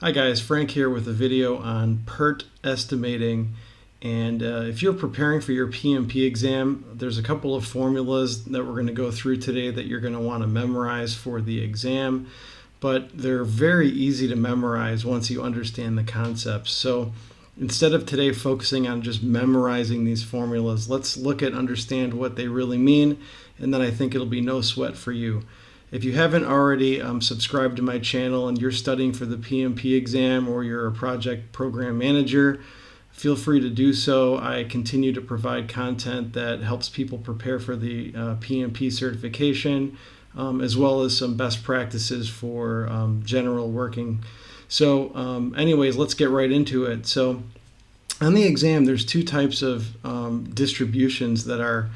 Hi guys, Frank here with a video on PERT estimating. And if you're preparing for your PMP exam, there's a couple of formulas that we're going to go through today that you're going to want to memorize for the exam. But they're very easy to memorize once you understand the concepts. So instead of today focusing on just memorizing these formulas, let's look at understand what they really mean, and then I think it'll be no sweat for you. If you haven't already subscribed to my channel and you're studying for the PMP exam or you're a project program manager, feel free to do so. I continue to provide content that helps people prepare for the PMP certification, as well as some best practices for general working. So anyways, let's get right into it. So on the exam, there's two types of distributions that are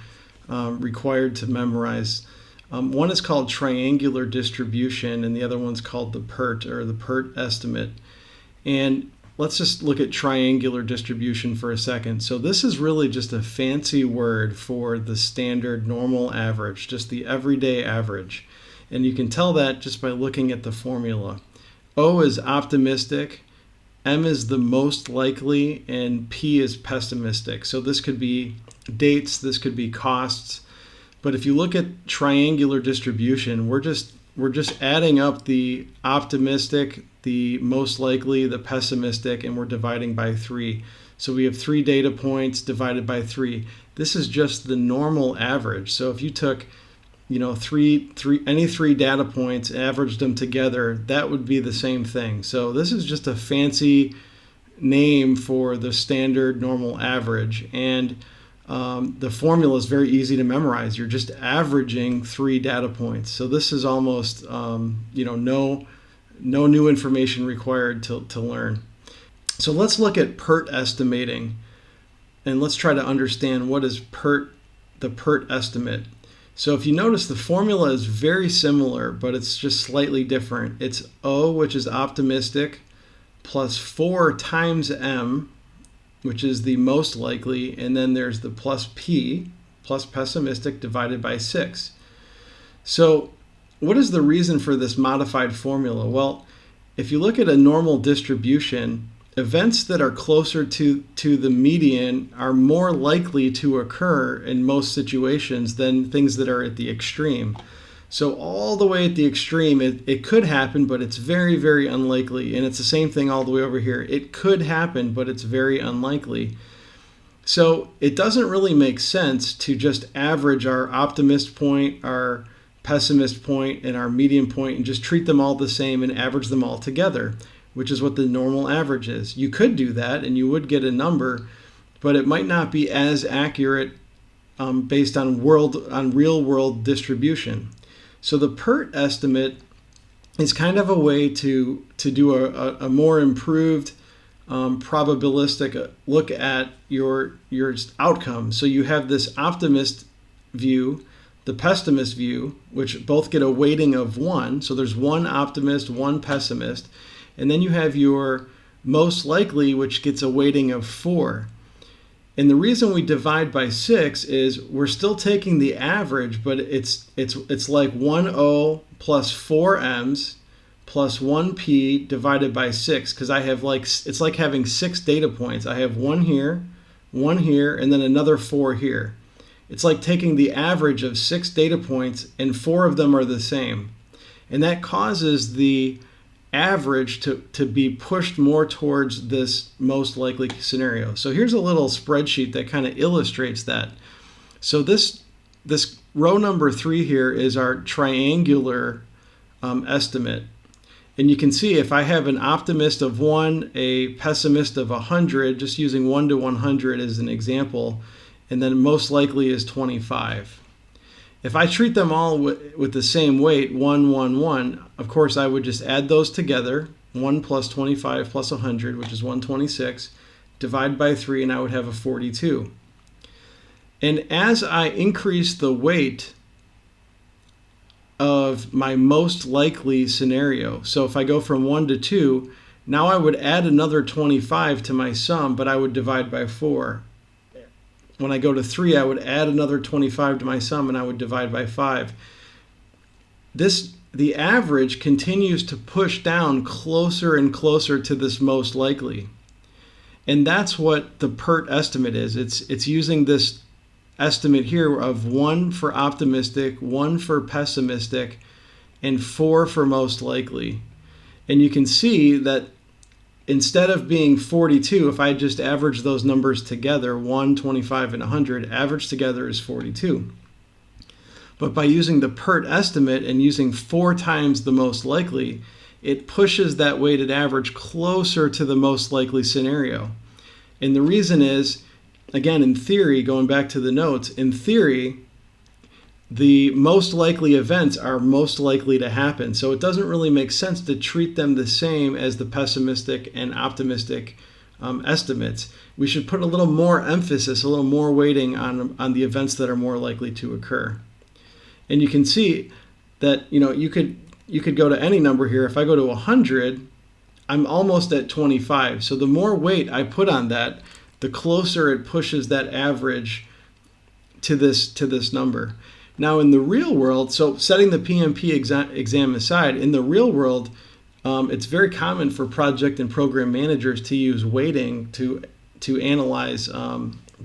required to memorize. One is called triangular distribution, and the other one's called the PERT, or the PERT estimate. And let's just look at triangular distribution for a second. So this is really just a fancy word for the standard normal average, just the everyday average. And you can tell that just by looking at the formula. O is optimistic, M is the most likely, and P is pessimistic. So this could be dates, this could be costs. But if you look at triangular distribution, we're just adding up the optimistic, the most likely, the pessimistic, and we're dividing by 3. So we have 3 data points divided by 3. This is just the normal average. So if you took, any 3 data points, averaged them together, that would be the same thing. So this is just a fancy name for the standard normal average. And the formula is very easy to memorize. You're just averaging 3 data points. So this is almost, no new information required to learn. So let's look at PERT estimating, and let's try to understand what is the PERT estimate. So if you notice, the formula is very similar, but it's just slightly different. It's O, which is optimistic, plus 4 times M, which is the most likely, and then there's the plus P, plus pessimistic, divided by 6. So what is the reason for this modified formula? Well, if you look at a normal distribution, events that are closer to the median are more likely to occur in most situations than things that are at the extreme. So all the way at the extreme, it could happen, but it's very, very unlikely. And it's the same thing all the way over here. It could happen, but it's very unlikely. So it doesn't really make sense to just average our optimist point, our pessimist point, and our median point and just treat them all the same and average them all together, which is what the normal average is. You could do that and you would get a number, but it might not be as accurate based on real world distribution. So the PERT estimate is kind of a way to do a more improved probabilistic look at your outcome. So you have this optimist view, the pessimist view, which both get a weighting of 1. So there's 1 optimist, 1 pessimist. And then you have your most likely, which gets a weighting of 4. And the reason we divide by 6 is we're still taking the average, but it's like 1 O plus 4 M's plus 1 P divided by 6, because I have it's like having 6 data points. I have 1 here, and then another 4 here. It's like taking the average of 6 data points and 4 of them are the same. And that causes the average to be pushed more towards this most likely scenario. So here's a little spreadsheet that kind of illustrates that. So this row number 3 here is our triangular estimate. And you can see if I have an optimist of 1, a pessimist of 100, just using 1 to 100 as an example, and then most likely is 25. If I treat them all with the same weight, 1, 1, 1, of course I would just add those together, 1 plus 25 plus 100, which is 126, divide by 3, and I would have a 42. And as I increase the weight of my most likely scenario, so if I go from 1 to 2, now I would add another 25 to my sum, but I would divide by 4. When I go to 3, I would add another 25 to my sum and I would divide by 5. This the average continues to push down closer and closer to this most likely. And that's what the PERT estimate is. It's using this estimate here of 1 for optimistic, 1 for pessimistic, and 4 for most likely. And you can see that instead of being 42, if I just average those numbers together, 1, 25, and 100, average together is 42. But by using the PERT estimate and using 4 times the most likely, it pushes that weighted average closer to the most likely scenario. And the reason is, again, in theory, going back to the notes, in theory, the most likely events are most likely to happen. So it doesn't really make sense to treat them the same as the pessimistic and optimistic estimates. We should put a little more emphasis, a little more weighting on the events that are more likely to occur. And you can see that you could go to any number here. If I go to 100, I'm almost at 25. So the more weight I put on that, the closer it pushes that average to this number. Now in the real world, so setting the PMP exam aside, in the real world, it's very common for project and program managers to use weighting to analyze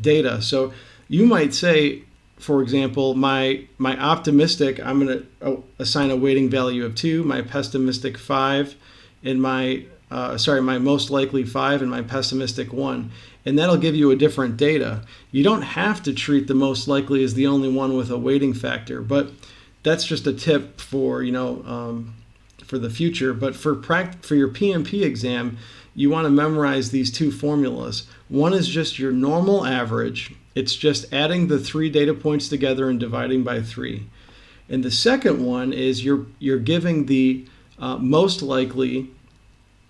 data. So you might say, for example, my optimistic, I'm going to assign a weighting value of 2, my pessimistic 5, and my most likely 5, and my pessimistic 1. And that'll give you a different data. You don't have to treat the most likely as the only one with a weighting factor, but that's just a tip for for the future. But for your PMP exam, you want to memorize these 2 formulas. One is just your normal average. It's just adding the 3 data points together and dividing by 3. And the second one is you're giving the most likely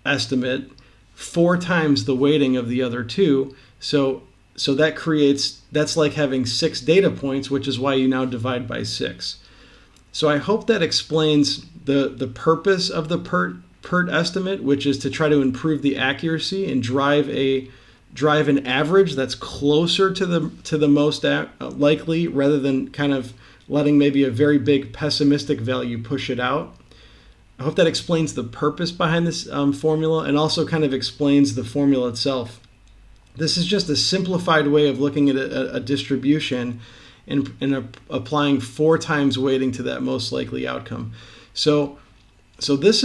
estimate 4 times the weighting of the other 2. So that's like having 6 data points, which is why you now divide by 6. So I hope that explains the purpose of the PERT estimate, which is to try to improve the accuracy and drive an average that's closer to the most likely, rather than kind of letting maybe a very big pessimistic value push it out. I hope that explains the purpose behind this formula, and also kind of explains the formula itself. This is just a simplified way of looking at a distribution and applying 4 times weighting to that most likely outcome. So these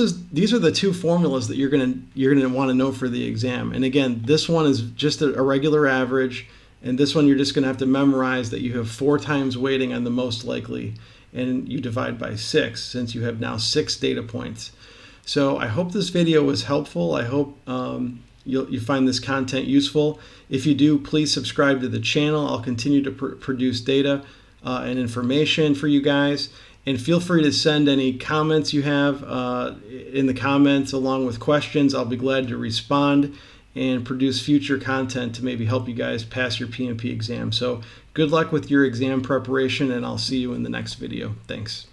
are the 2 formulas that you're gonna want to know for the exam. And again, this one is just a regular average, and this one you're just gonna have to memorize that you have 4 times weighting on the most likely, and you divide by 6 since you have now 6 data points. So I hope this video was helpful. I hope you find this content useful. If you do, please subscribe to the channel. I'll continue to produce data and information for you guys. And feel free to send any comments you have in the comments along with questions. I'll be glad to respond and produce future content to maybe help you guys pass your PMP exam. So good luck with your exam preparation, and I'll see you in the next video. Thanks.